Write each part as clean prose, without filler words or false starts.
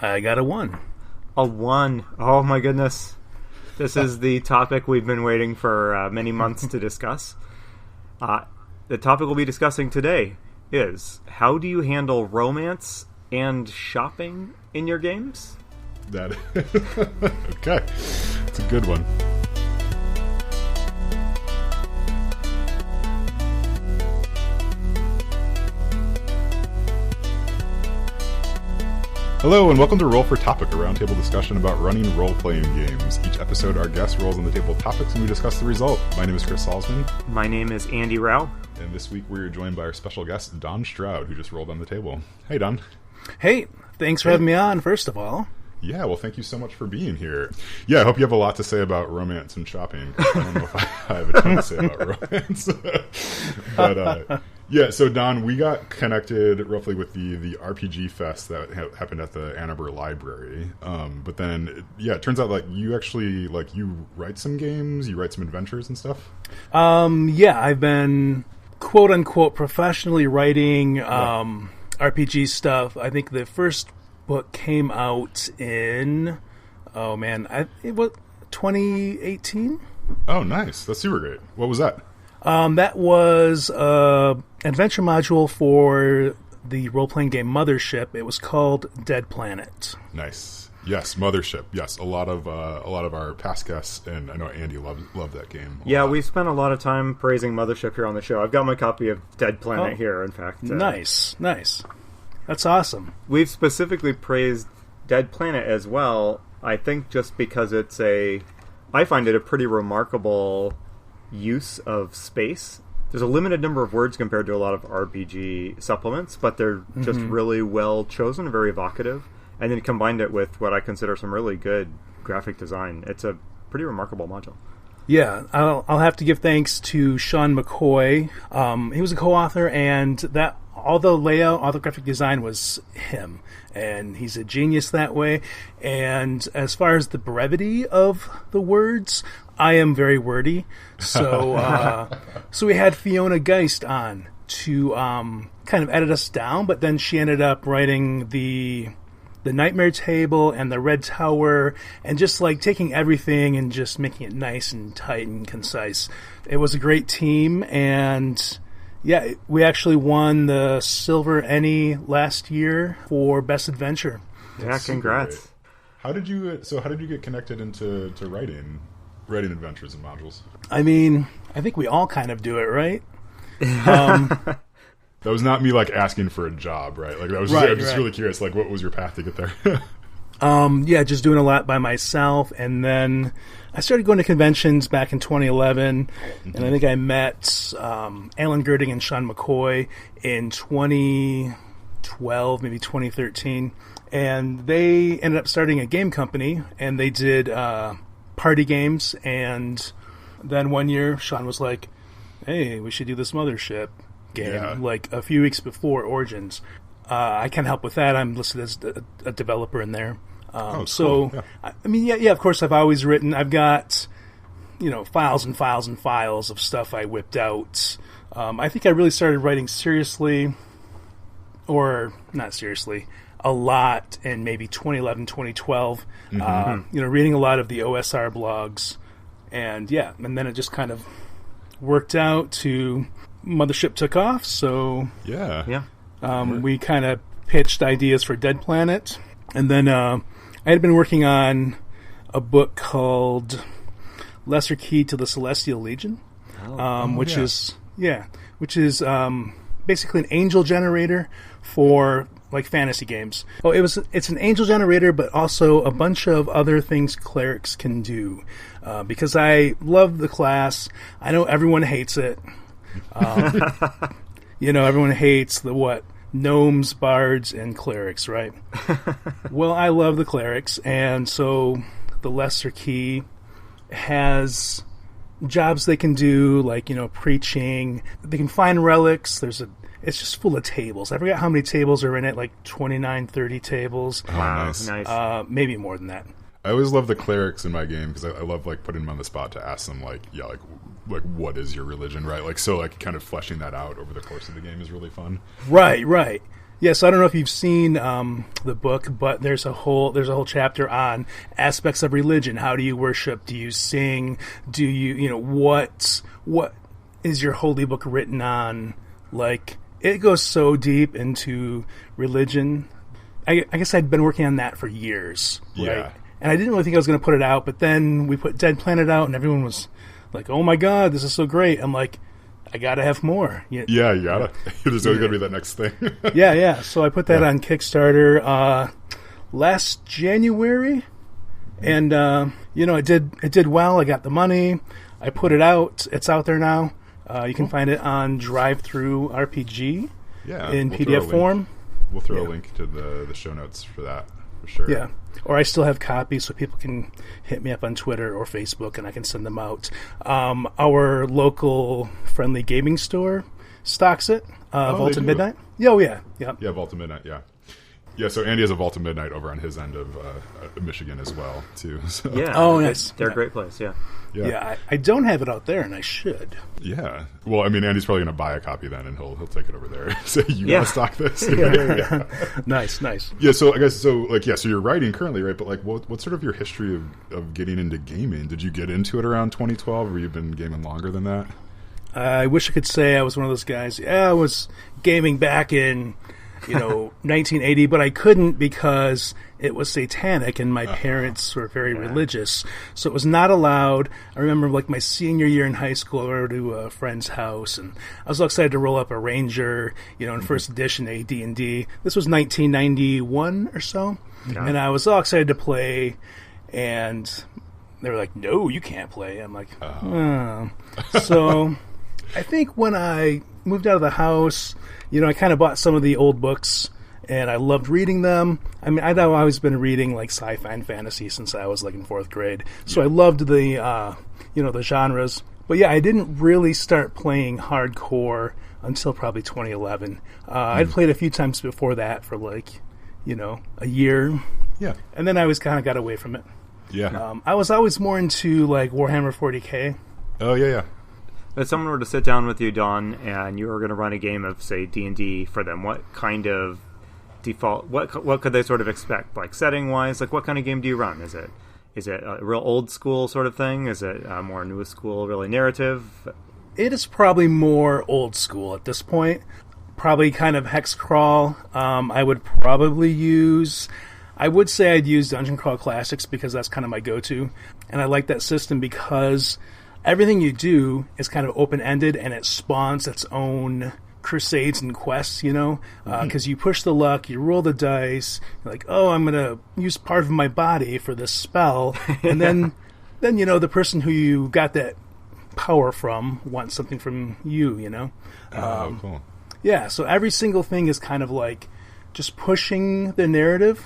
I got a 1. A 1. Oh my goodness. This is the topic we've been waiting for many months to discuss. The topic we'll be discussing today is, how do you handle romance and shopping in your games? Okay. It's a good one. Hello, and welcome to Roll for Topic, a roundtable discussion about running role-playing games. Each episode, our guest rolls on the table of topics, and we discuss the result. My name is Chris Salzman. My name is Andy Rao. And this week, we're joined by our special guest, Donn Stroud, who just rolled on the table. Hey, Donn. Hey, thanks for having me on, first of all. Yeah, well, thank you so much for being here. Yeah, I hope you have a lot to say about romance and shopping. I don't know if I have a ton to say about romance. But, yeah, so Donn, we got connected roughly with the RPG fest that happened at the Ann Arbor Library. But then, it turns out, you actually, you write some games, you write some adventures and stuff? Yeah, I've been, quote-unquote, professionally writing RPG stuff. I think the first book came out in, it was 2018? Oh, nice. That's super great. What was that? That was an adventure module for the role-playing game Mothership. It was called Dead Planet. Nice. Yes, Mothership. Yes, a lot of our past guests, and I know Andy loved that game. Yeah, we spent a lot of time praising Mothership here on the show. I've got my copy of Dead Planet here, in fact. Nice. That's awesome. We've specifically praised Dead Planet as well, I think just because I find it a pretty remarkable use of space. There's a limited number of words compared to a lot of RPG supplements, but they're just really well chosen, very evocative, and then combined it with what I consider some really good graphic design. It's a pretty remarkable module. Yeah, I'll have to give thanks to Sean McCoy. He was a co-author, and all the layout, all the graphic design was him, and he's a genius that way. And as far as the brevity of the words, I am very wordy, so so we had Fiona Geist on to kind of edit us down, but then she ended up writing the Nightmare Table and the Red Tower, and just taking everything and just making it nice and tight and concise. It was a great team, and yeah, we actually won the Silver Emmy last year for Best Adventure. Yeah, congrats. How did you get connected into writing adventures and modules? I mean, I think we all kind of do it, right? That was not me asking for a job, right? I'm just really curious. What was your path to get there? Yeah, just doing a lot by myself, and then I started going to conventions back in 2011, and I think I met Alan Girding and Sean McCoy in 2012, maybe 2013, and they ended up starting a game company, and they did party games, and then one year Sean was like, "Hey, we should do this Mothership game," a few weeks before Origins. I can help with that. I'm listed as a developer in there. Cool. Yeah. I mean, of course, I've always written. I've got, files and files and files of stuff I whipped out. I think I really started writing seriously, or not seriously, a lot in maybe 2011, 2012. Reading a lot of the OSR blogs, and then it just kind of worked out to Mothership took off. So we kind of pitched ideas for Dead Planet, and then I had been working on a book called Lesser Key to the Celestial Legion, which is basically an angel generator for fantasy games. It's an angel generator, but also a bunch of other things clerics can do. Because I love the class. I know everyone hates it. Everyone hates gnomes, bards, and clerics, right? Well, I love the clerics, and so the Lesser Key has jobs they can do, preaching. They can find relics. It's just full of tables. I forgot how many tables are in it, 29, 30 tables. Oh, nice. Maybe more than that. I always love the clerics in my game because I love putting them on the spot to ask them what is your religion, right? Kind of fleshing that out over the course of the game is really fun. Right. Yeah, so I don't know if you've seen the book, but there's a whole chapter on aspects of religion. How do you worship? Do you sing? Do you what is your holy book written on? Like, it goes so deep into religion. I guess I'd been working on that for years, right? Yeah. And I didn't really think I was going to put it out, but then we put Dead Planet out, and everyone was like, "Oh my God, this is so great!" I'm like, I gotta have more. Yeah, you gotta. There's always gotta be that next thing. Yeah. So I put that on Kickstarter last January, and it did well. I got the money. I put it out. It's out there now. You can find it on Drive-Thru RPG in PDF form. We'll throw a link to the show notes for that, for sure. Yeah. Or I still have copies, so people can hit me up on Twitter or Facebook, and I can send them out. Our local friendly gaming store stocks it. Vault of Midnight. Oh, yeah. Yeah, Vault of Midnight, yeah. Yeah, so Andy has a Vault of Midnight over on his end of Michigan as well, too. So. Yeah. Oh, nice. They're a great place, yeah. Yeah, I don't have it out there, and I should. Yeah. Well, I mean, Andy's probably going to buy a copy then, and he'll take it over there. So you got to stock this. Yeah. Nice. Yeah, so I guess, so you're writing currently, right? But, like, what's sort of your history of getting into gaming? Did you get into it around 2012, or you've been gaming longer than that? I wish I could say I was one of those guys. Yeah, I was gaming back in 1980, but I couldn't because it was satanic and my parents were very religious, so it was not allowed. I remember like my senior year in high school, I went to a friend's house and I was so excited to roll up a Ranger, in first edition AD&D. This was 1991 or so, and I was all excited to play, and they were like, "No, you can't play." I'm like, oh. So I think when I moved out of the house, I kind of bought some of the old books, and I loved reading them. I mean, I'd always been reading, like, sci-fi and fantasy since I was, like, in 4th grade. So I loved the, the genres. But, yeah, I didn't really start playing hardcore until probably 2011. I'd played a few times before that for, like, a year. Yeah. And then I was kind of got away from it. Yeah. I was always more into, like, Warhammer 40K. Oh, yeah. If someone were to sit down with you, Donn, and you were going to run a game of, say, D&D for them, what kind of default, what could they sort of expect? Like, setting-wise, like, what kind of game do you run? Is it a real old-school sort of thing? Is it a more newest school, really narrative? It is probably more old school at this point. Probably kind of hex crawl. I would say I'd use Dungeon Crawl Classics because that's kind of my go-to. And I like that system because everything you do is kind of open-ended, and it spawns its own crusades and quests, because you push the luck, you roll the dice, you're like, oh, I'm going to use part of my body for this spell, and then the person who you got that power from wants something from you, Cool. Yeah, so every single thing is kind of like just pushing the narrative,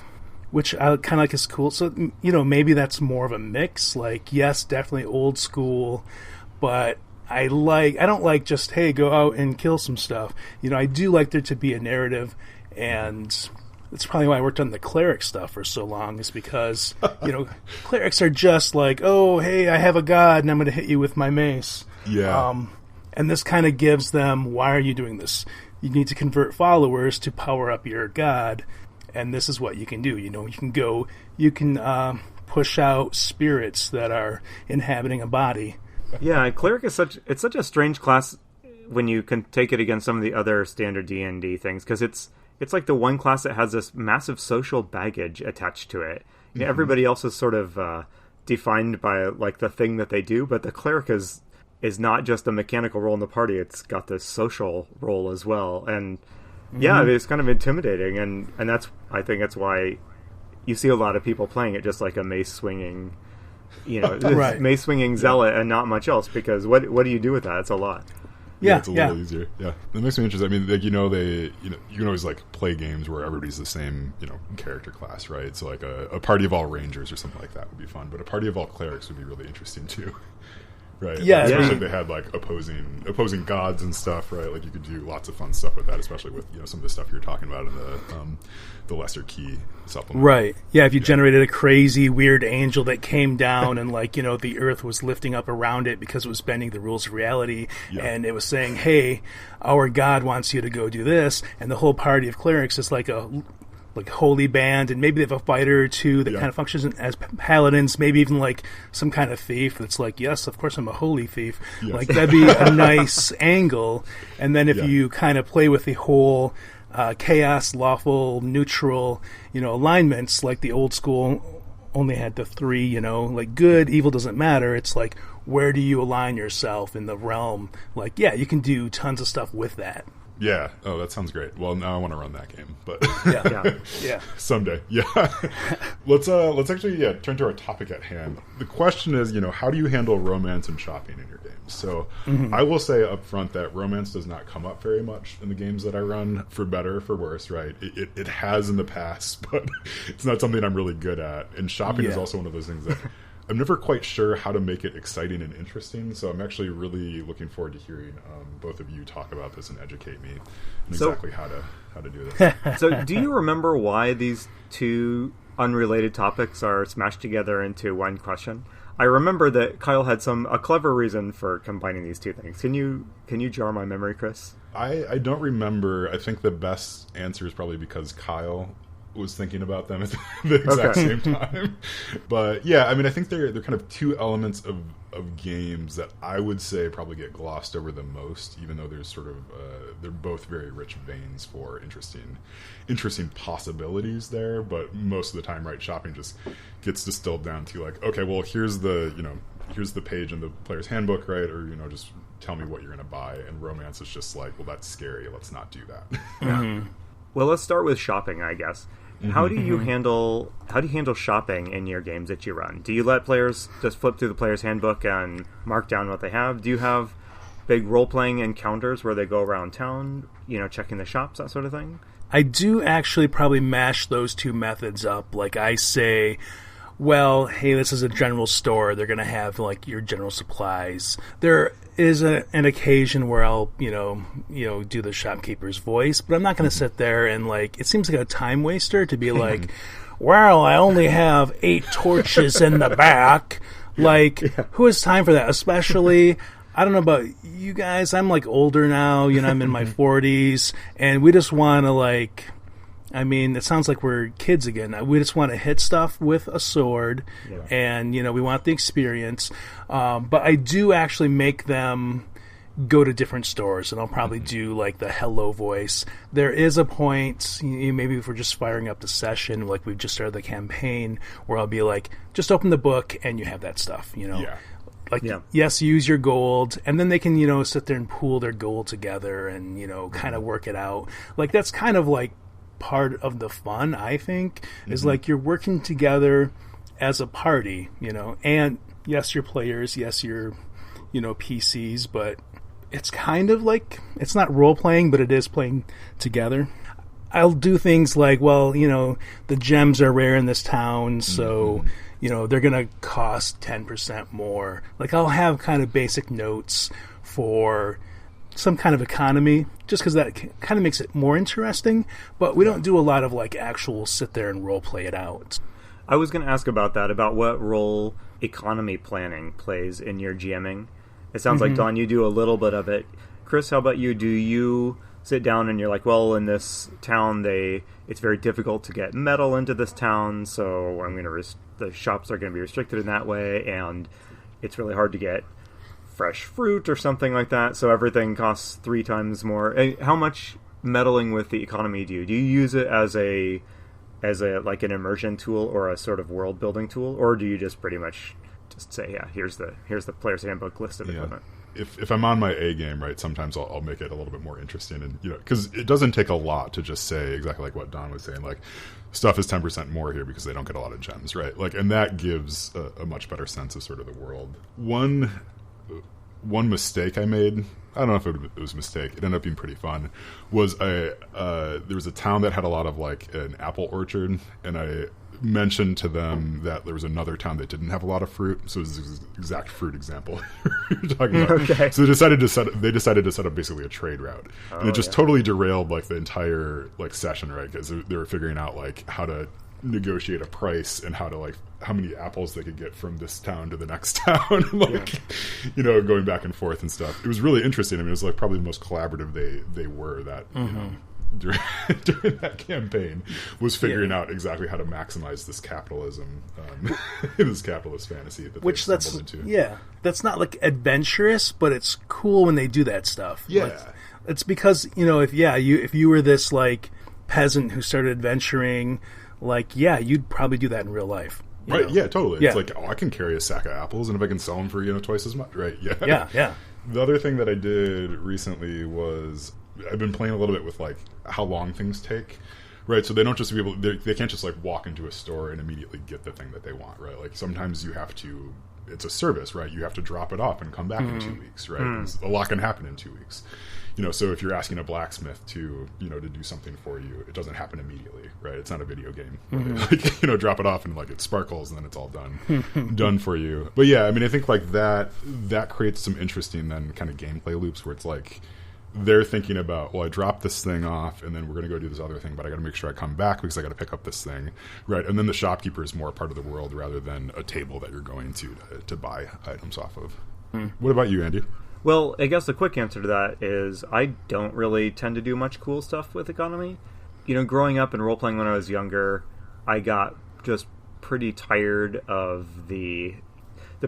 which I kind of like is cool. So, maybe that's more of a mix. Like, yes, definitely old school, but I don't like just, hey, go out and kill some stuff. I do like there to be a narrative, and that's probably why I worked on the cleric stuff for so long, is because, clerics are just like, oh, hey, I have a god, and I'm going to hit you with my mace. Yeah. And this kind of gives them, why are you doing this? You need to convert followers to power up your god. And this is what you can do. You can push out spirits that are inhabiting a body. Yeah, cleric is such a strange class when you can take it against some of the other standard D&D things, because it's like the one class that has this massive social baggage attached to it. Mm-hmm. Everybody else is sort of defined by like the thing that they do, but the cleric is not just a mechanical role in the party. It's got this social role as well, and yeah, it's kind of intimidating, and I think that's why you see a lot of people playing it just like a mace swinging, right. mace swinging zealot and not much else, because what do you do with that? It's a lot. Yeah, it's a little easier. Yeah, it makes me interested. I mean, like, you can always like play games where everybody's the same, character class, right? So like a party of all rangers or something like that would be fun, but a party of all clerics would be really interesting too. right? Yeah, like, especially if they had like opposing gods and stuff, right? Like you could do lots of fun stuff with that, especially with some of the stuff you're talking about in the lesser key supplement. Right. Yeah, if you generated a crazy, weird angel that came down and, like, the earth was lifting up around it because it was bending the rules of reality, and it was saying, hey, our god wants you to go do this, and the whole party of clerics is like a holy band, and maybe they have a fighter or two that kind of functions as paladins, maybe even like some kind of thief that's like, yes, of course I'm a holy thief. Yes. Like, that'd be a nice angle. And then if you kind of play with the whole chaos, lawful, neutral, alignments, like the old school only had the three, like good, evil doesn't matter. It's like, where do you align yourself in the realm? Like, yeah, you can do tons of stuff with that. Yeah. Oh, that sounds great. Well, now I want to run that game, but Yeah. someday. Yeah. Let's actually turn to our topic at hand. The question is, how do you handle romance and shopping in your games? So I will say up front that romance does not come up very much in the games that I run, for better or for worse, right? It has in the past, but it's not something I'm really good at. And shopping is also one of those things that I'm never quite sure how to make it exciting and interesting, so I'm actually really looking forward to hearing both of you talk about this and educate me on exactly how to do this. So do you remember why these two unrelated topics are smashed together into one question? I remember that Kyle had a clever reason for combining these two things. Can you jar my memory, Chris? I don't remember. I think the best answer is probably because Kyle was thinking about them at the exact same time. But yeah, I mean, I think they're kind of two elements of games that I would say probably get glossed over the most, even though there's sort of they're both very rich veins for interesting possibilities there. But most of the time, right, shopping just gets distilled down to like, okay, well, here's the page in the player's handbook, right? Or just tell me what you're going to buy. And romance is just like, well, that's scary, let's not do that. Mm-hmm. Well, let's start with shopping, I guess. How do you handle shopping in your games that you run? Do you let players just flip through the player's handbook and mark down what they have? Do you have big role-playing encounters where they go around town, checking the shops, that sort of thing? I do actually probably mash those two methods up. Like, I say, well, hey, this is a general store. They're going to have, like, your general supplies. There is an occasion where I'll, do the shopkeeper's voice, but I'm not going to sit there and, like, it seems like a time waster to be like, well, I only have 8 torches in the back. Like, who has time for that? Especially, I don't know about you guys. I'm, like, older now. I'm in my 40s, and we just want to, like, I mean, it sounds like we're kids again. We just want to hit stuff with a sword, and, we want the experience. But I do actually make them go to different stores, and I'll probably do, like, the hello voice. There is a point, maybe if we're just firing up the session, like we've just started the campaign, where I'll be like, just open the book, and you have that stuff, Like, yes, use your gold, and then they can, sit there and pool their gold together and, kind of work it out. Like, that's kind of, like, part of the fun, I think, is like you're working together as a party, and yes, you're players, yes, you're, PCs, but it's kind of like, it's not role-playing, but it is playing together. I'll do things like, well, the gems are rare in this town, so, they're going to cost 10% more. Like, I'll have kind of basic notes for some kind of economy, just because that kind of makes it more interesting, but we don't do a lot of, like, actual sit there and role play it out. I was going to ask about that, about what role economy planning plays in your GMing. It sounds like, Donn, you do a little bit of it. Chris, how about you? Do you sit down and you're like, well, in this town, it's very difficult to get metal into this town, so the shops are going to be restricted in that way, and it's really hard to get fresh fruit or something like that, so everything costs 3 times more. How much meddling with the economy do you use it as a like an immersion tool or a sort of world building tool, or do you just pretty much just say, here's the player's handbook list of equipment? If I'm on my A game, right, sometimes I'll make it a little bit more interesting, and because it doesn't take a lot to just say exactly like what Donn was saying, like, stuff is 10% more here because they don't get a lot of gems, right? Like, and that gives a much better sense of sort of the world. One mistake I made, I don't know if it was a mistake, it ended up being pretty fun, was there was a town that had a lot of, like, an apple orchard, and mentioned to them that there was another town that didn't have a lot of fruit, so it was the exact fruit example you're talking about. Okay. So they decided to set up basically a trade route, and it just totally derailed like the entire like session, right? Because they were figuring out like how to negotiate a price and how to like how many apples they could get from this town to the next town, like you know, going back and forth and stuff. It was really interesting. I mean, it was like probably the most collaborative they were that you know, during that campaign was figuring out exactly how to maximize this capitalism, this capitalist fantasy that which they stumbled into. That's not like adventurous, but it's cool when they do that stuff. Yeah, like, it's because you know if you were this like peasant who started adventuring, like you'd probably do that in real life. Right? Know? Yeah, totally. Yeah. It's like, oh, I can carry a sack of apples, and if I can sell them for twice as much, right? Yeah. The other thing that I did recently was I've been playing a little bit with like how long things take, right? So they don't just they can't just like walk into a store and immediately get the thing that they want, right? Like sometimes you have to. It's a service, right? You have to drop it off and come back in 2 weeks, right? A lot can happen in 2 weeks. You know, so if you're asking a blacksmith to do something for you, it doesn't happen immediately, right? It's not a video game. Like, drop it off and like it sparkles and then it's all done for you. But yeah, I mean, I think like that creates some interesting then kind of gameplay loops where it's like they're thinking about, well, I dropped this thing off and then we're going to go do this other thing, but I got to make sure I come back because I got to pick up this thing, right? And then the shopkeeper is more a part of the world rather than a table that you're going to buy items off of. What about you, Andy? Well, I guess the quick answer to that is I don't really tend to do much cool stuff with economy. You know, growing up and role-playing when I was younger, I got just pretty tired of the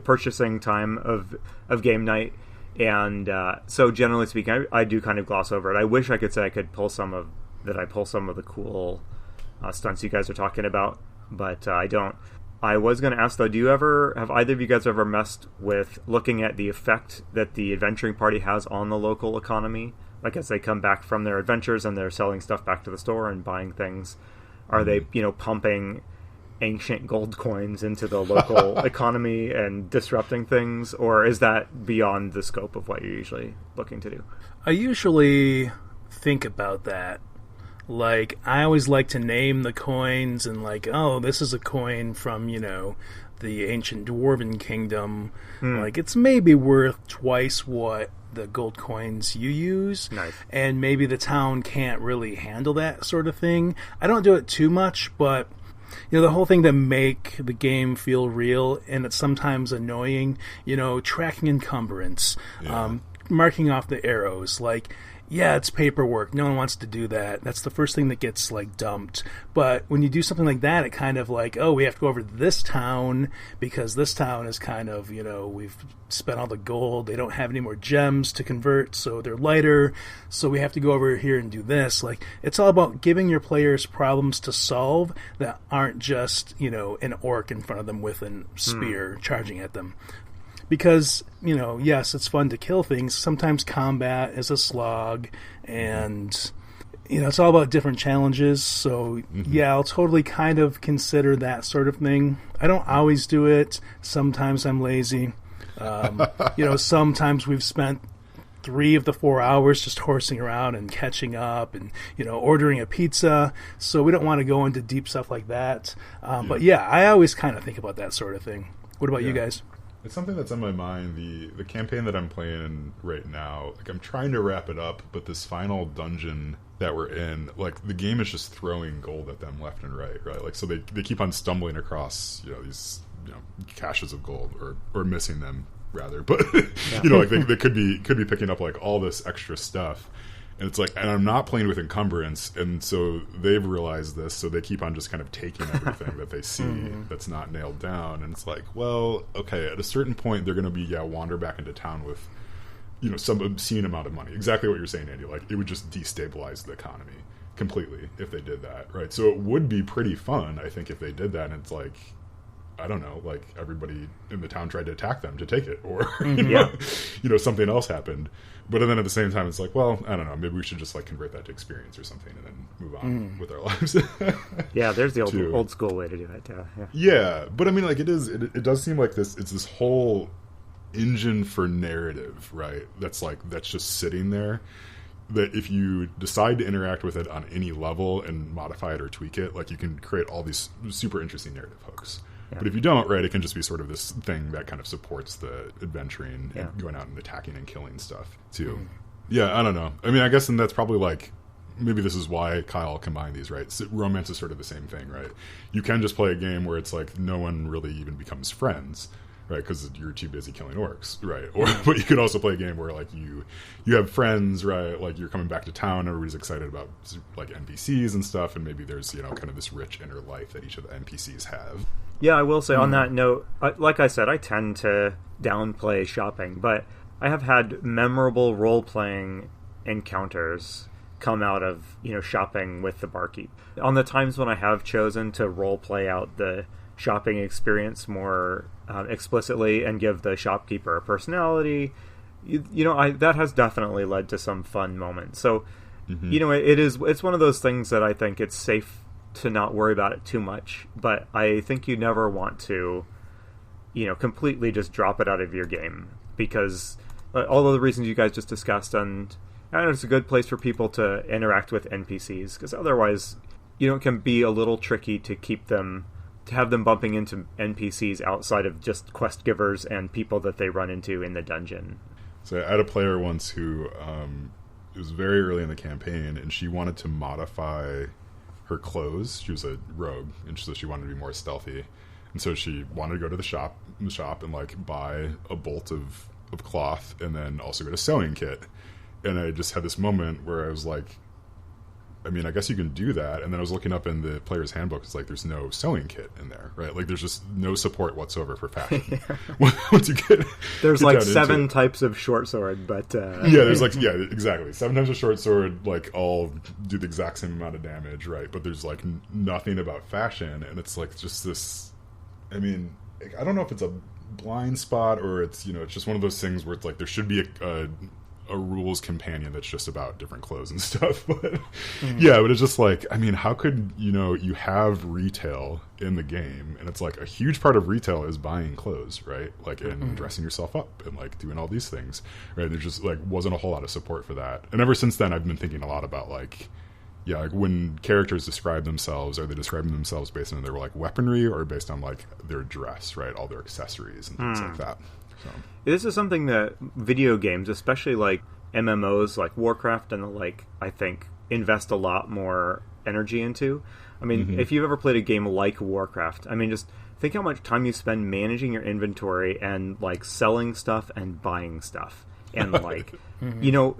purchasing time of game night. And so generally speaking, I do kind of gloss over it. I wish I could say I pull some of the cool stunts you guys are talking about, but I don't. I was going to ask, though, have either of you guys ever messed with looking at the effect that the adventuring party has on the local economy? Like, as they come back from their adventures and they're selling stuff back to the store and buying things, are they, pumping ancient gold coins into the local economy and disrupting things? Or is that beyond the scope of what you're usually looking to do? I usually think about that. Like, I always like to name the coins and like, oh, this is a coin from, the ancient Dwarven kingdom. Like, it's maybe worth twice what the gold coins you use. Nice. And maybe the town can't really handle that sort of thing. I don't do it too much, but, the whole thing to make the game feel real, and it's sometimes annoying, tracking encumbrance, marking off the arrows, like... Yeah, it's paperwork. No one wants to do that. That's the first thing that gets, dumped. But when you do something like that, it kind of we have to go over to this town because this town is kind of, we've spent all the gold. They don't have any more gems to convert, so they're lighter. So we have to go over here and do this. It's all about giving your players problems to solve that aren't just, an orc in front of them with a spear charging at them. Because, yes, it's fun to kill things. Sometimes combat is a slog, and, it's all about different challenges. So, yeah, I'll totally kind of consider that sort of thing. I don't always do it. Sometimes I'm lazy. Sometimes we've spent 3 of the 4 hours just horsing around and catching up and, ordering a pizza. So we don't want to go into deep stuff like that. But, yeah, I always kind of think about that sort of thing. What about you guys? It's something that's on my mind. The campaign that I'm playing right now, I'm trying to wrap it up, but this final dungeon that we're in, the game is just throwing gold at them left and right? So they keep on stumbling across, these, caches of gold or missing them rather. But they could be picking up all this extra stuff. And it's and I'm not playing with encumbrance, and so they've realized this, so they keep on just kind of taking everything that they see that's not nailed down. And it's well, okay, at a certain point, they're going to be, wander back into town with, some obscene amount of money. Exactly what you're saying, Andy. It would just destabilize the economy completely if they did that, right? So it would be pretty fun, I think, if they did that, and it's I don't know, everybody in the town tried to attack them to take it, or, something else happened. But then at the same time, it's well, I don't know, maybe we should just convert that to experience or something and then move on with our lives. Yeah, there's the old school way to do it. Yeah, but I mean, it does seem like it's this whole engine for narrative, right? That's just sitting there. that if you decide to interact with it on any level and modify it or tweak it, like you can create all these super interesting narrative hooks. Yeah. But if you don't, right, it can just be sort of this thing that kind of supports the adventuring and going out and attacking and killing stuff too. Yeah, I don't know. I mean, I guess then that's probably like, maybe this is why Kyle combined these, right? So romance is sort of the same thing, right? You can just play a game where it's like no one really even becomes friends, right? Because you're too busy killing orcs, right? Or but you could also play a game where like you have friends, right? Like you're coming back to town, everybody's excited about like NPCs and stuff, and maybe there's, you know, kind of this rich inner life that each of the NPCs have. Yeah, I will say on that note, like I said, I tend to downplay shopping, but I have had memorable role-playing encounters come out of, you know, shopping with the barkeep. On the times when I have chosen to role-play out the shopping experience more explicitly and give the shopkeeper a personality, you know, that has definitely led to some fun moments. So, you know, it's one of those things that I think it's safe to not worry about it too much, but I think you never want to, you know, completely just drop it out of your game, because all of the reasons you guys just discussed, and I know it's a good place for people to interact with NPCs, because otherwise, you know, it can be a little tricky to have them bumping into NPCs outside of just quest givers and people that they run into in the dungeon. So I had a player once who, it was very early in the campaign, and she wanted to modify her clothes. She was a rogue, and so she wanted to be more stealthy. And so she wanted to go to the shop and like buy a bolt of cloth, and then also get a sewing kit. And I just had this moment where I was like, I mean, I guess you can do that. And then I was looking up in the player's handbook. It's like, there's no sewing kit in there, right? Like, there's just no support whatsoever for fashion. Once you there's like 7 types of short sword, but yeah, there's like, yeah, exactly, 7 types of short sword, like all do the exact same amount of damage, right? But there's like nothing about fashion, and it's like just this. I mean, I don't know if it's a blind spot or it's, you know, it's just one of those things where it's like there should be a rules companion that's just about different clothes and stuff. But yeah, but it's just like, I mean, how could, you know, you have retail in the game, and it's like a huge part of retail is buying clothes, right? Like, and dressing yourself up and like doing all these things, right? And there just like wasn't a whole lot of support for that. And ever since then, I've been thinking a lot about like, yeah, like when characters describe themselves, are they describing themselves based on their like weaponry, or based on like their dress, right? All their accessories and things like that. So this is something that video games, especially like MMOs like Warcraft and the like, I think invest a lot more energy into. I mean, if you've ever played a game like Warcraft, I mean, just think how much time you spend managing your inventory and like selling stuff and buying stuff. And like, you know,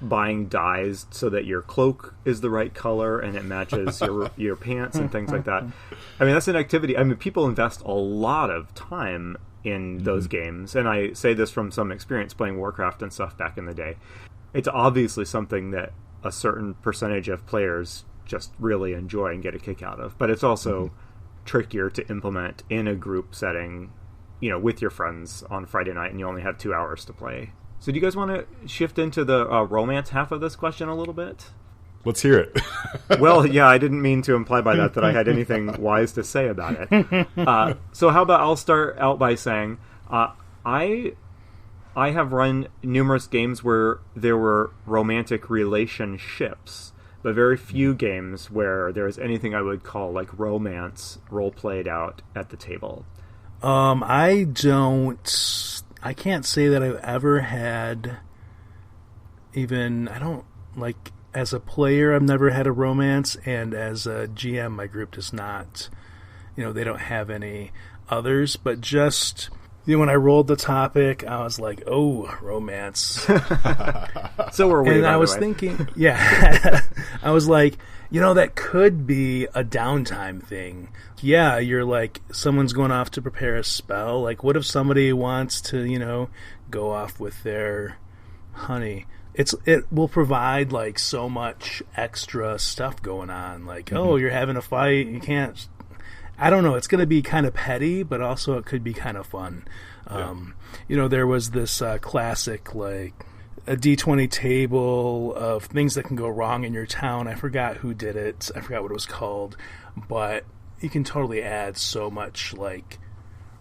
buying dyes so that your cloak is the right color and it matches your pants and things like that. I mean, that's an activity. I mean, people invest a lot of time in those games, and I say this from some experience playing Warcraft and stuff back in the day. It's obviously something that a certain percentage of players just really enjoy and get a kick out of, but it's also trickier to implement in a group setting, you know, with your friends on Friday night, and you only have 2 hours to play. So do you guys want to shift into the romance half of this question a little bit? Let's hear it. Well, yeah, I didn't mean to imply by that I had anything wise to say about it. So how about I'll start out by saying I have run numerous games where there were romantic relationships, but very few games where there is anything I would call like romance role-played out at the table. I can't say that I've ever had as a player, I've never had a romance, and as a GM, my group does not, you know, they don't have any others, but just, you know, when I rolled the topic, I was like, oh, romance. So were we, and I was thinking, yeah, I was like, you know, that could be a downtime thing. Yeah, you're like, someone's going off to prepare a spell. Like, what if somebody wants to, you know, go off with their honey? It will provide, like, so much extra stuff going on. Like, oh, you're having a fight, you can't... I don't know, it's going to be kind of petty, but also it could be kind of fun. You know, there was this classic, like, a D20 table of things that can go wrong in your town. I forgot who did it. I forgot what it was called. But you can totally add so much, like,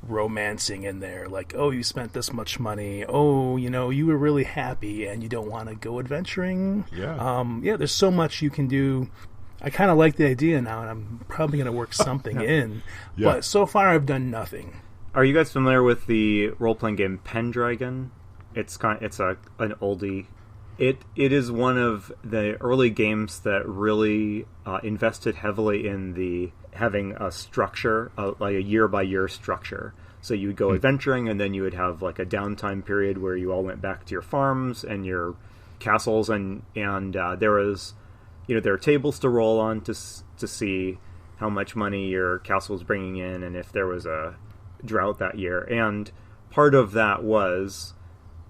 romancing in there, like, oh, you spent this much money, oh, you were really happy and you don't want to go adventuring. There's so much you can do. I kind of like the idea now, and I'm probably going to work something in, but so far I've done nothing. Are you guys familiar with the role-playing game Pendragon? It's an oldie. It is one of the early games that really invested heavily in having a structure, like a year-by-year structure. So you would go adventuring, and then you would have like a downtime period where you all went back to your farms and your castles, and there was, there are tables to roll on to see how much money your castle was bringing in, and if there was a drought that year. And part of that was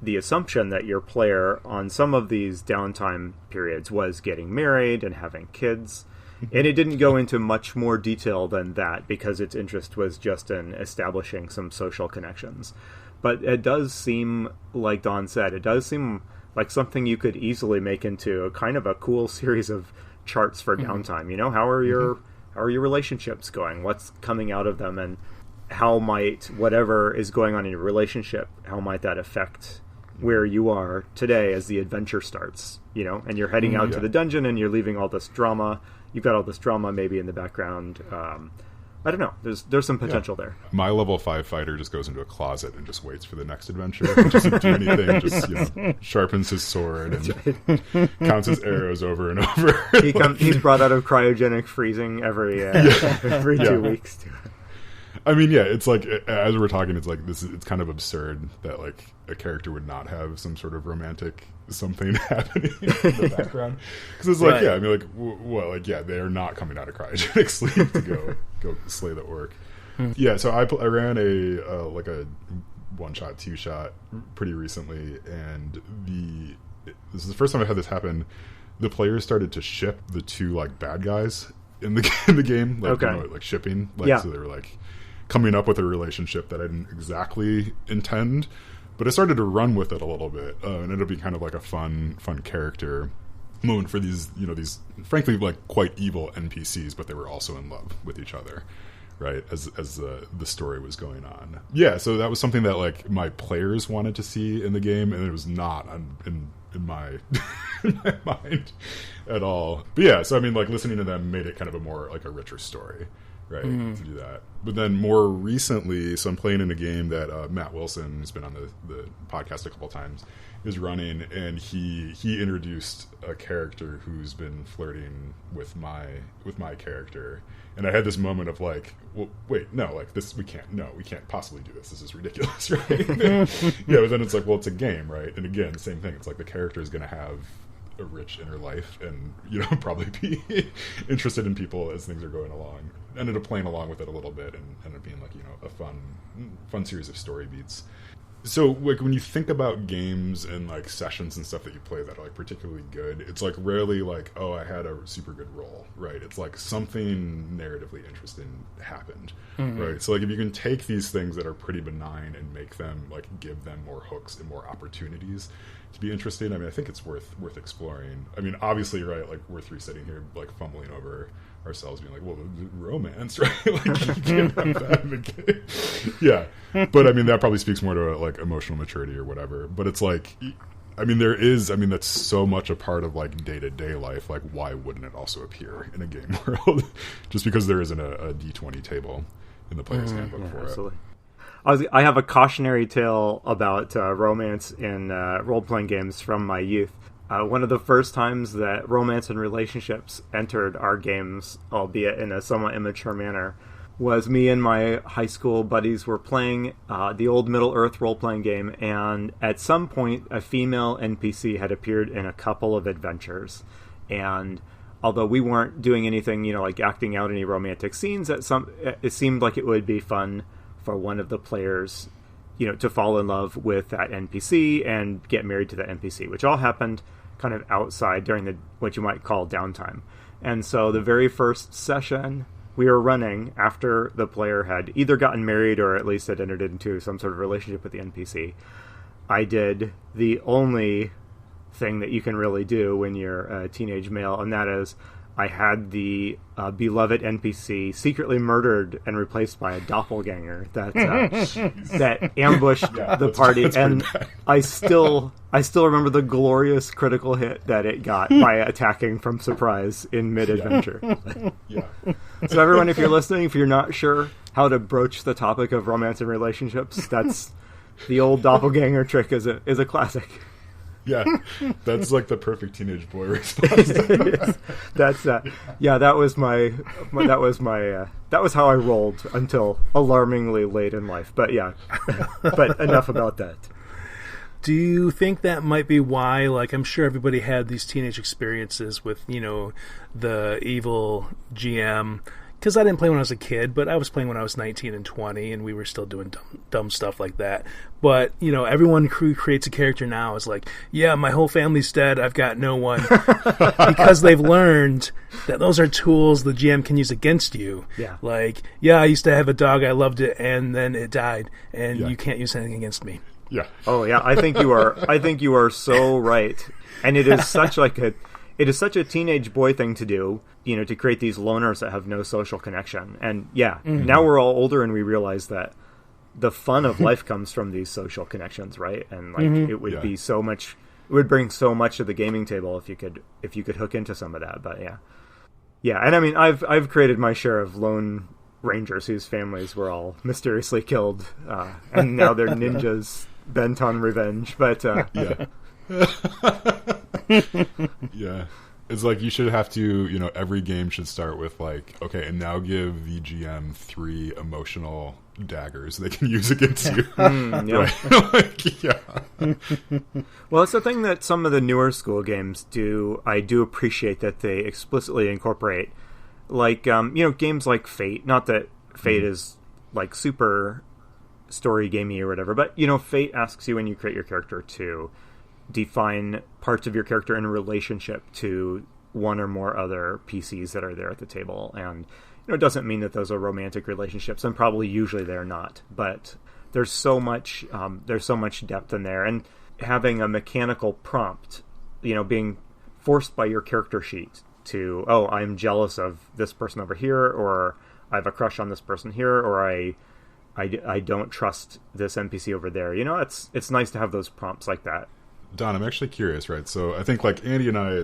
the assumption that your player on some of these downtime periods was getting married and having kids. And it didn't go into much more detail than that because its interest was just in establishing some social connections. But it does seem, like Donn said, it does seem like something you could easily make into a kind of a cool series of charts for downtime. How are your relationships going? What's coming out of them? And how might whatever is going on in your relationship, how might that affect where you are today as the adventure starts, and you're heading out to the dungeon and you're leaving all this drama. You've got all this drama maybe in the background. I don't know. There's some potential there. My level 5 fighter just goes into a closet and just waits for the next adventure. Doesn't do anything. Just sharpens his sword and counts his arrows over and over. He's brought out of cryogenic freezing every 2 weeks. I mean, it's like, as we're talking, it's like it's kind of absurd that like a character would not have some sort of romantic something happening in the background, because it's like, they're not coming out of cryogenic sleep to go slay the orc. So I ran a like a 1-shot, 2-shot pretty recently, and this is the first time I've had this happen. The players started to ship the two like bad guys in the game, like like shipping, so they were like coming up with a relationship that I didn't exactly intend, but I started to run with it a little bit, and it ended up being kind of like a fun character moment for these frankly like quite evil NPCs, but they were also in love with each other, right, as the story was going on. So that was something that like my players wanted to see in the game, and it was not in my in my mind at all. But so I mean, like, listening to them made it kind of a more like a richer story, right, to do that. But then more recently, so I'm playing in a game that Matt Wilson, who's been on the podcast a couple times, is running, and he introduced a character who's been flirting with my character, and I had this moment of like, well, wait, no, like this, we can't possibly do this. This is ridiculous, right? But then it's like, well, it's a game, right? And again, same thing. It's like the character is going to have a rich inner life and probably be interested in people as things are going along. Ended up playing along with it a little bit and ended up being like a fun series of story beats. So like when you think about games and like sessions and stuff that you play that are like particularly good, it's like rarely like, oh, I had a super good roll, right? It's like something narratively interesting happened, right? So like if you can take these things that are pretty benign and make them like give them more hooks and more opportunities to be interesting, I mean, I think it's worth exploring. I mean, obviously, right, like we're three sitting here like fumbling over ourselves being like, well, romance, right? Like you can't have that in the game. But I mean, that probably speaks more to like emotional maturity or whatever. But it's like, I mean, that's so much a part of like day-to-day life. Like, why wouldn't it also appear in a game world? Just because there isn't a D20 table in the player's handbook for absolutely. I have a cautionary tale about romance in role-playing games from my youth. One of the first times that romance and relationships entered our games, albeit in a somewhat immature manner, was me and my high school buddies were playing the old Middle-earth role-playing game, and at some point a female NPC had appeared in a couple of adventures. And although we weren't doing anything, like acting out any romantic scenes, it seemed like it would be fun for one of the players, to fall in love with that NPC and get married to that NPC, which all happened kind of outside during what you might call downtime. And so the very first session we were running, after the player had either gotten married or at least had entered into some sort of relationship with the NPC, I did the only thing that you can really do when you're a teenage male, and that is I had the beloved NPC secretly murdered and replaced by a doppelganger that that ambushed the party, and I still remember the glorious critical hit that it got by attacking from surprise in mid-adventure. Yeah. So everyone, if you're listening, if you're not sure how to broach the topic of romance and relationships, that's the old doppelganger trick is a classic. Yeah, that's like the perfect teenage boy response. That's that was how I rolled until alarmingly late in life. But yeah, but enough about that. Do you think that might be why, like, I'm sure everybody had these teenage experiences with, you know, the evil GM? Because I didn't play when I was a kid, but I was playing when I was 19 and 20, and we were still doing dumb stuff like that. But, you know, everyone who creates a character now is like, yeah, my whole family's dead, I've got no one. Because they've learned that those are tools the GM can use against you. Yeah. Like, yeah, I used to have a dog, I loved it, and then it died, and you can't use anything against me. Yeah. Oh, yeah, I think you are so right. And it is such a teenage boy thing to do, you know, to create these loners that have no social connection. And now we're all older and we realize that the fun of life comes from these social connections, right? And like it would be so much, it would bring so much to the gaming table if you could hook into some of that. But yeah. And I mean, I've created my share of lone rangers whose families were all mysteriously killed, and now they're ninjas bent on revenge. But yeah. It's like you should have to, you know, every game should start with like, okay, and now give the GM 3 emotional daggers they can use against you. Well, it's the thing that some of the newer school games do. I do appreciate that they explicitly incorporate, like, you know, games like Fate. Not that Fate is like super story gamey or whatever, but, you know, Fate asks you when you create your character to define parts of your character in relationship to one or more other PCs that are there at the table. And, you know, it doesn't mean that those are romantic relationships, and probably usually they're not, but there's so much depth in there. And having a mechanical prompt, you know, being forced by your character sheet to, oh, I'm jealous of this person over here, or I have a crush on this person here, or I don't trust this NPC over there. You know, it's nice to have those prompts like that. Don, I'm actually curious, right? So I think like Andy and I,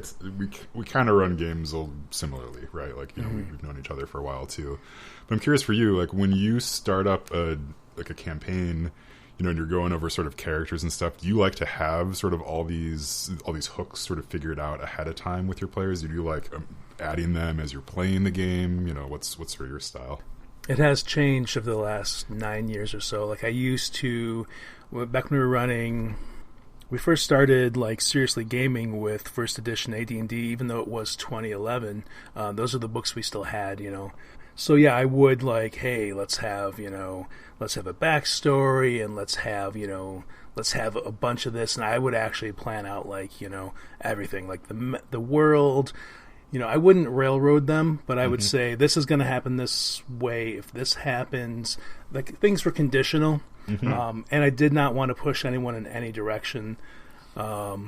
we kind of run games similarly, right? Like, you know, we've known each other for a while too. But I'm curious for you, like when you start up a campaign, you know, and you're going over sort of characters and stuff, do you like to have sort of all these hooks sort of figured out ahead of time with your players? Do you like adding them as you're playing the game? You know, what's sort of your style? It has changed over the last 9 years or so. Like I used to, back when we were running, we first started like seriously gaming with first edition AD&D, even though it was 2011. Those are the books we still had, you know. So yeah, I would like, hey, let's have a backstory, and let's have a bunch of this, and I would actually plan out like, you know, everything, like the world. You know, I wouldn't railroad them, but I would say this is going to happen this way. If this happens, like things were conditional. And I did not want to push anyone in any direction. So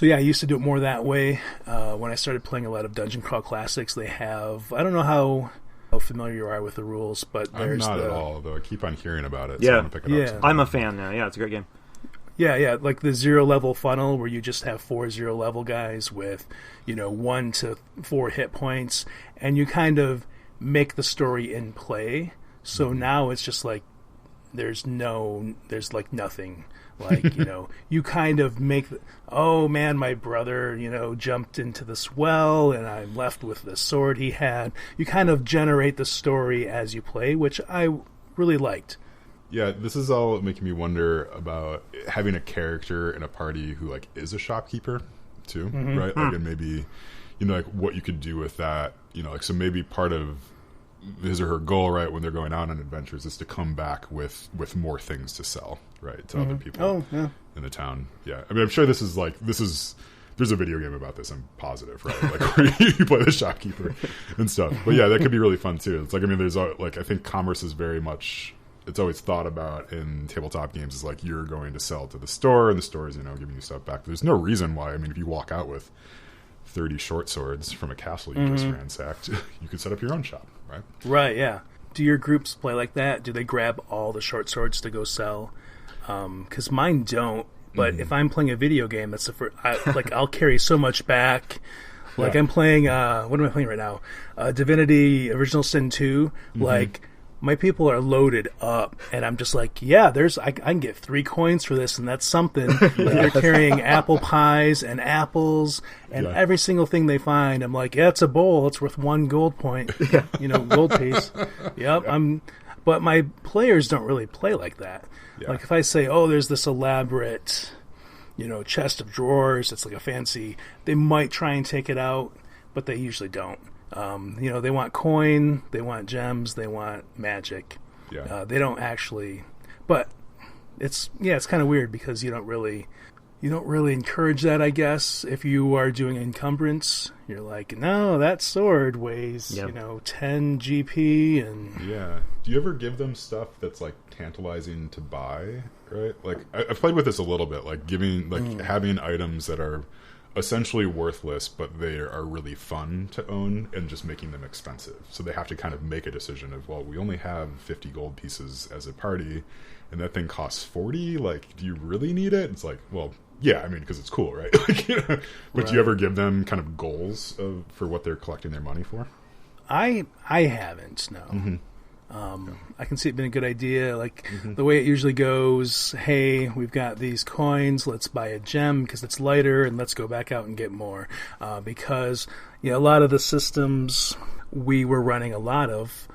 yeah, I used to do it more that way. When I started playing a lot of Dungeon Crawl Classics, they have, I don't know how familiar you are with the rules, but there's I'm not at all, though I keep on hearing about it. Yeah, so I want to pick it up. I'm a fan now. Yeah, it's a great game. Yeah, like the 0 level funnel where you just have 4 0 level guys with, you know, 1 to 4 hit points, and you kind of make the story in play. So now it's just like, there's like nothing. Like, you know, you kind of make, oh man, my brother, you know, jumped into this well and I'm left with the sword he had. You kind of generate the story as you play, which I really liked. Yeah, this is all making me wonder about having a character in a party who like is a shopkeeper too, right? Like, and maybe, you know, like what you could do with that, you know, like, so maybe part of his or her goal, right, when they're going out on adventures is to come back with more things to sell, right, to other people in the town. Yeah, I mean, I'm sure there's a video game about this, I'm positive, right? Like where you play the shopkeeper and stuff. But yeah, that could be really fun too. It's like, I mean, there's like, I think commerce is very much, it's always thought about in tabletop games is like you're going to sell to the store and the store is, you know, giving you stuff back. But there's no reason why. I mean, if you walk out with 30 short swords from a castle you just ransacked, you could set up your own shop, right? Right, yeah. Do your groups play like that? Do they grab all the short swords to go sell? Because mine don't. But if I'm playing a video game, that's the first. I'll carry so much back. Like I'm playing. What am I playing right now? Divinity: Original Sin 2. Like my people are loaded up, and I'm just like, yeah, I can get 3 coins for this, and that's something. Like they're carrying apple pies and apples, and every single thing they find, I'm like, yeah, it's a bowl. It's worth 1 gold point. Gold piece. Yep. But my players don't really play like that. Yeah. Like if I say, oh, there's this elaborate, chest of drawers, it's like a fancy, they might try and take it out, but they usually don't. They want coin, they want gems, they want magic. Yeah. They don't actually, but it's kind of weird because you don't really encourage that, I guess. If you are doing encumbrance, you're like, no, that sword weighs, 10 GP and... Yeah. Do you ever give them stuff that's, like, tantalizing to buy, right? Like, I've played with this a little bit, like, giving, like, having items that are essentially worthless, but they are really fun to own and just making them expensive. So they have to kind of make a decision of, well, we only have 50 gold pieces as a party, and that thing costs 40. Like, do you really need it? It's like, well... Yeah, I mean, because it's cool, right? But do you ever give them kind of goals for what they're collecting their money for? I haven't, no. I can see it being a good idea. Like, the way it usually goes, hey, we've got these coins, let's buy a gem because it's lighter, and let's go back out and get more. Because, a lot of the systems we were running a lot of,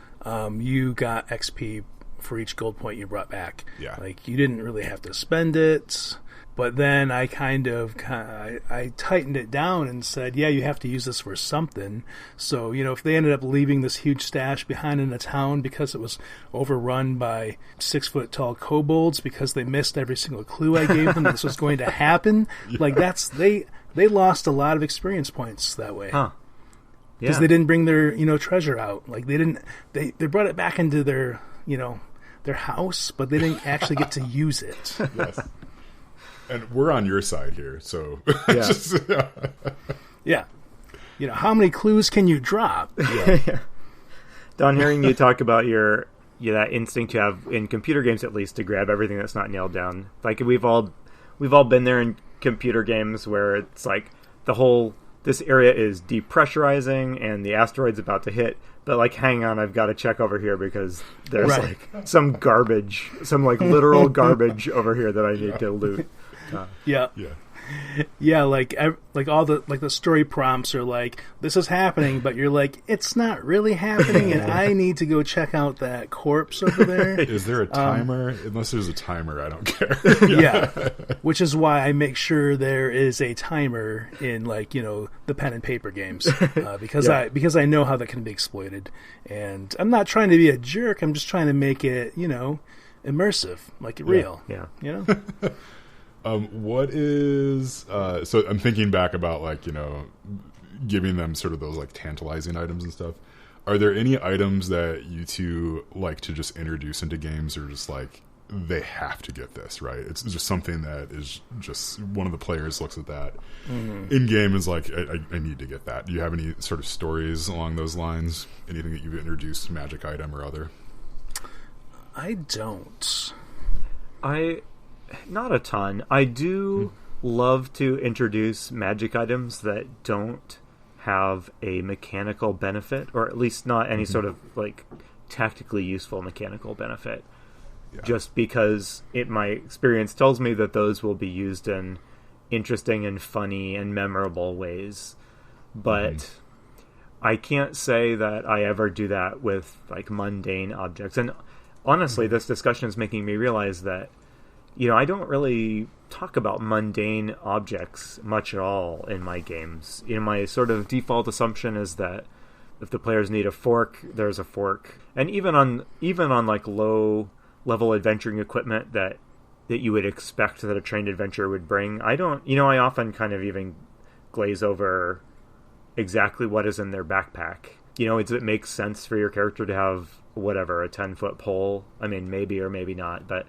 you got XP for each gold point you brought back. Yeah. Like, you didn't really have to spend it. But then I I tightened it down and said, yeah, you have to use this for something. So, if they ended up leaving this huge stash behind in a town because it was overrun by 6-foot-tall kobolds because they missed every single clue I gave them that this was going to happen, like they lost a lot of experience points that way. Huh. Because they didn't bring their, treasure out. Like they brought it back into their, their house, but they didn't actually get to use it. Yes. And we're on your side here, so... Yeah. How many clues can you drop? Yeah. Don, hearing you talk about that instinct you have, in computer games at least, to grab everything that's not nailed down. Like, we've all been there in computer games where it's like, this area is depressurizing, and the asteroid's about to hit, but like, hang on, I've got to check over here because there's like some garbage, some like literal garbage over here that I need to loot. Like all the story prompts are like, this is happening, but you're like, it's not really happening, and I need to go check out that corpse over there. Is there a timer? Unless there's a timer, I don't care. Which is why I make sure there is a timer in the pen and paper games, because I know how that can be exploited, and I'm not trying to be a jerk. I'm just trying to make it immersive, like real. What is so I'm thinking back about giving them sort of those like tantalizing items and stuff. Are there any items that you two like to just introduce into games, or just like they have to get this, right? It's just something that is just one of the players looks at that in game is like, I need to get that. Do you have any sort of stories along those lines? Anything that you've introduced, magic item or other? I don't. Not a ton. I do love to introduce magic items that don't have a mechanical benefit, or at least not any sort of like tactically useful mechanical benefit. Yeah. Just because my experience tells me that those will be used in interesting and funny and memorable ways. But I can't say that I ever do that with like mundane objects. And honestly, this discussion is making me realize that I don't really talk about mundane objects much at all in my games. My sort of default assumption is that if the players need a fork, there's a fork. And even on like low level adventuring equipment that you would expect that a trained adventurer would bring, I often kind of even glaze over exactly what is in their backpack. It makes sense for your character to have whatever, a 10-foot pole. I mean, maybe or maybe not, but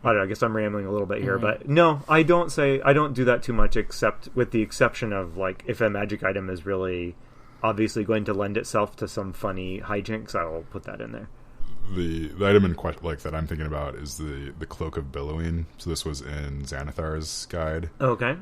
don't know, I guess I'm rambling a little bit here, but no, I don't do that too much, except with the exception of like if a magic item is really obviously going to lend itself to some funny hijinks, I will put that in there. The item in question, like that I'm thinking about is the Cloak of Billowing. So this was in Xanathar's guide. Okay.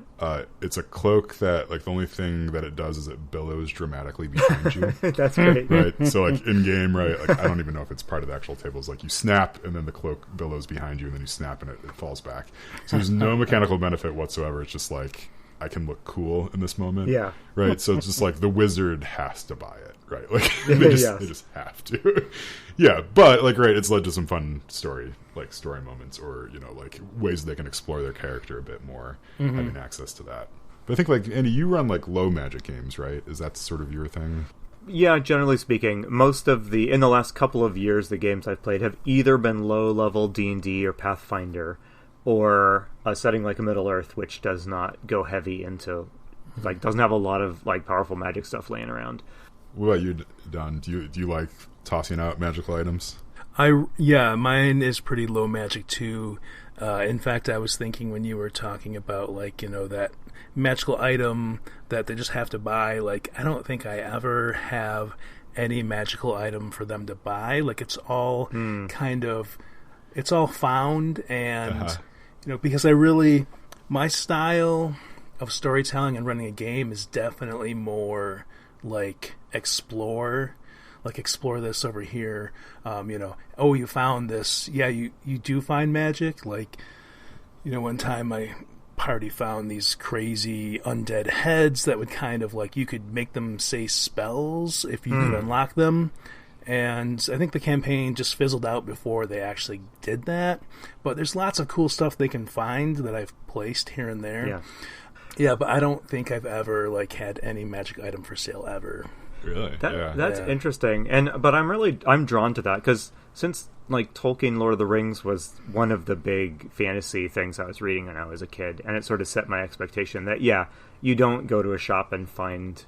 It's a cloak that like the only thing that it does is it billows dramatically behind you. That's great. Right. So like in game, right? Like I don't even know if it's part of the actual tables. Like you snap and then the cloak billows behind you, and then you snap and it falls back. So there's no mechanical benefit whatsoever. It's just like I can look cool in this moment. Yeah. Right. So it's just like the wizard has to buy it. Right. Like they just have to. Yeah, but like it's led to some fun story moments, or like ways they can explore their character a bit more, having access to that. But I think like Andy, you run like low magic games, right? Is that sort of your thing? Yeah, generally speaking, most of in the last couple of years, the games I've played have either been low level D&D or Pathfinder, or a setting like a Middle Earth, which does not go heavy into like doesn't have a lot of like powerful magic stuff laying around. What about you, Don? Do you like tossing out magical items? Mine is pretty low magic too. In fact, I was thinking when you were talking about like that magical item that they just have to buy. Like I don't think I ever have any magical item for them to buy. Like it's all it's all found, and because my style of storytelling and running a game is definitely more like explore this over here. You found this. Yeah, you do find magic. Like, one time my party found these crazy undead heads that would kind of like, you could make them say spells if you could unlock them. And I think the campaign just fizzled out before they actually did that. But there's lots of cool stuff they can find that I've placed here and there. Yeah. Yeah, but I don't think I've ever like had any magic item for sale ever. Really? That's interesting. But I'm drawn to that because since like Tolkien Lord of the Rings was one of the big fantasy things I was reading when I was a kid, and it sort of set my expectation that you don't go to a shop and find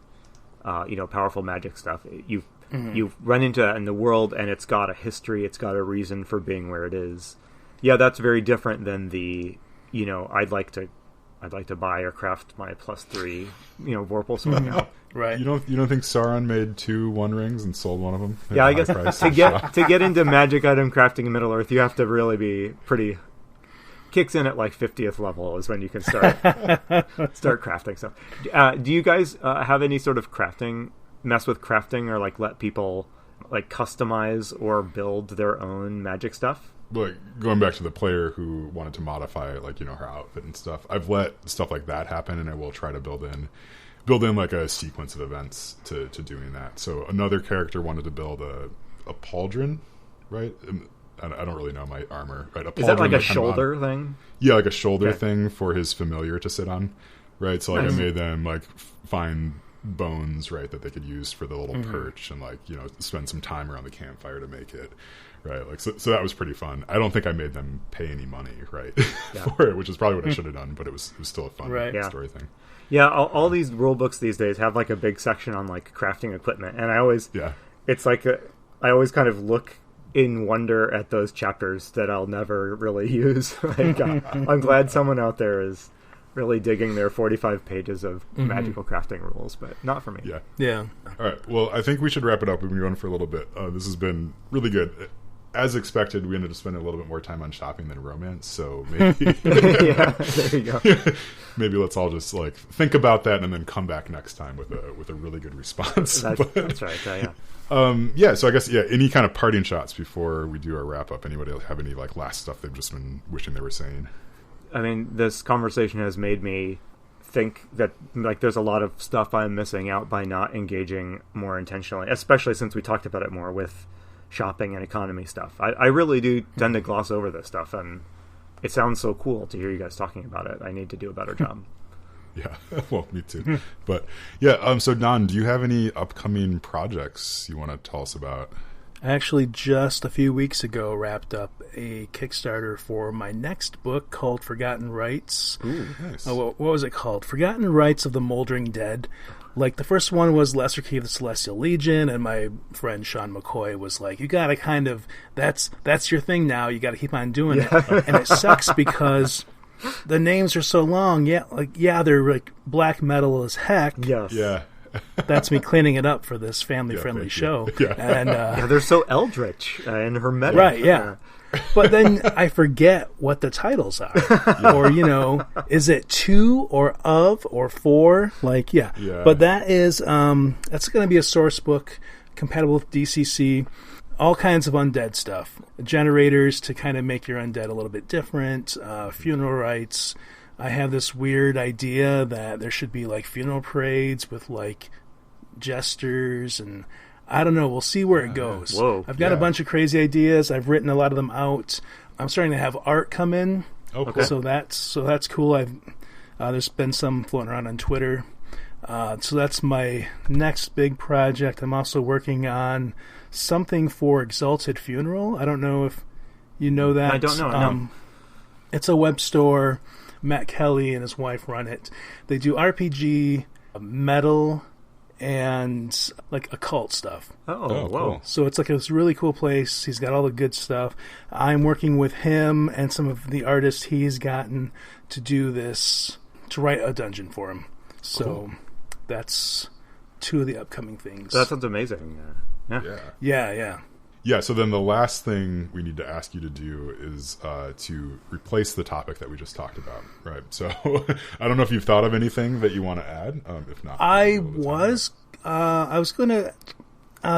powerful magic stuff. You run into that in the world, and it's got a history, it's got a reason for being where it is. Yeah, that's very different than the I'd like to buy or craft my +3 Vorpal sword now. Right. You don't think Sauron made 2 One Rings and sold one of them? Yeah, I guess to get into magic item crafting in Middle Earth, you have to really be pretty. Kicks in at like 50th level is when you can start crafting stuff. Do you guys have any sort of mess with crafting, or like let people like customize or build their own magic stuff? Like going back to the player who wanted to modify like her outfit and stuff, I've let stuff like that happen, and I will try to build in like a sequence of events to doing that. So another character wanted to build a pauldron, right? I don't really know my armor, right? Is that like a shoulder thing? Yeah, like a shoulder thing for his familiar to sit on, right? So like I made them like find bones, right, that they could use for the little perch, and like spend some time around the campfire to make it. Right, like so that was pretty fun. I don't think I made them pay any money, right, for it, which is probably what I should have done, but it was still a fun story thing. Yeah, all these rule books these days have like a big section on like crafting equipment, and I always I always kind of look in wonder at those chapters that I'll never really use. Like, I'm glad someone out there is really digging their 45 pages of magical crafting rules, but not for me. Yeah. All right. Well, I think we should wrap it up. We've been going for a little bit. This has been really good. As expected, we ended up spending a little bit more time on shopping than romance, so maybe yeah, there you go. Maybe let's all just like think about that and then come back next time with a really good response. That's right. Yeah. So I guess any kind of parting shots before we do our wrap up. Anybody have any like last stuff they've just been wishing they were saying? I mean, this conversation has made me think that like there's a lot of stuff I'm missing out by not engaging more intentionally, especially since we talked about it more with shopping and economy stuff. I really do tend to gloss over this stuff, and it sounds so cool to hear you guys talking about it. I need to do a better job. Yeah, well, me too. But yeah, so Don, do you have any upcoming projects you want to tell us about? I actually just a few weeks ago wrapped up a Kickstarter for my next book called Forgotten Rites. Ooh, nice. What was it called? Forgotten Rites of the Moldering Dead. Like, the first one was Lesser Key of the Celestial Legion, and my friend Sean McCoy was like, you gotta kind of, that's your thing now, you gotta keep on doing it. And it sucks because the names are so long. Yeah, they're like black metal as heck. Yes. Yeah. That's me cleaning it up for this family-friendly show. Yeah. And, Yeah, they're so eldritch and hermetic. right, yeah. But then I forget what the titles are. Or, is it to or of or for? Like, yeah. But that is, that's going to be a source book compatible with DCC. All kinds of undead stuff. Generators to kind of make your undead a little bit different. Funeral rites. I have this weird idea that there should be like funeral parades with like jesters, and I don't know. We'll see where it goes. Whoa. I've got a bunch of crazy ideas. I've written a lot of them out. I'm starting to have art come in. Oh, cool. So that's cool. There's been some floating around on Twitter. So that's my next big project. I'm also working on something for Exalted Funeral. I don't know if you know that. I don't know. No. It's a web store. Matt Kelly and his wife run it. They do RPG, metal, and like occult stuff. Oh, whoa. Cool. So it's like this really cool place. He's got all the good stuff. I'm working with him and some of the artists he's gotten to do this, to write a dungeon for him. So that's two of the upcoming things. That sounds amazing. Yeah. Yeah, so then the last thing we need to ask you to do is to replace the topic that we just talked about, right? So I don't know if you've thought of anything that you want to add. If not, I was going to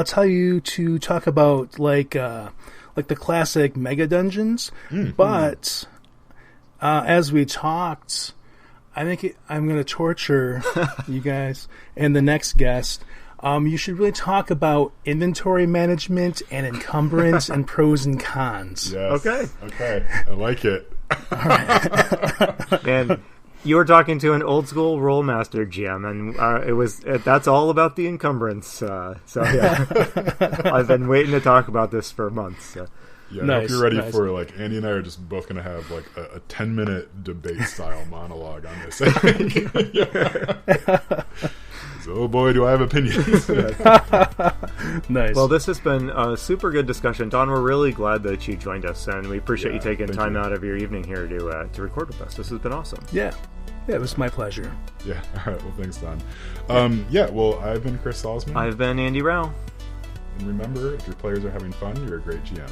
tell you to talk about like the classic mega dungeons, but as we talked, I think I'm going to torture you guys and the next guest. You should really talk about inventory management and encumbrance and pros and cons. Yes. Okay. I like it. And you were talking to an old school roll master, Jim, and that's all about the encumbrance. So yeah, I've been waiting to talk about this for months. So. Yeah, I hope you're ready for, like, Andy and I are just both going to have, like, a 10-minute debate-style monologue on this. So, oh boy, do I have opinions. Nice. Well, this has been a super good discussion. Don, we're really glad that you joined us, and we appreciate you taking time out of your evening here to record with us. This has been awesome. Yeah, it was my pleasure. Yeah, all right, well, thanks, Don. Well, I've been Chris Salzman. I've been Andy Rao. And remember, if your players are having fun, you're a great GM.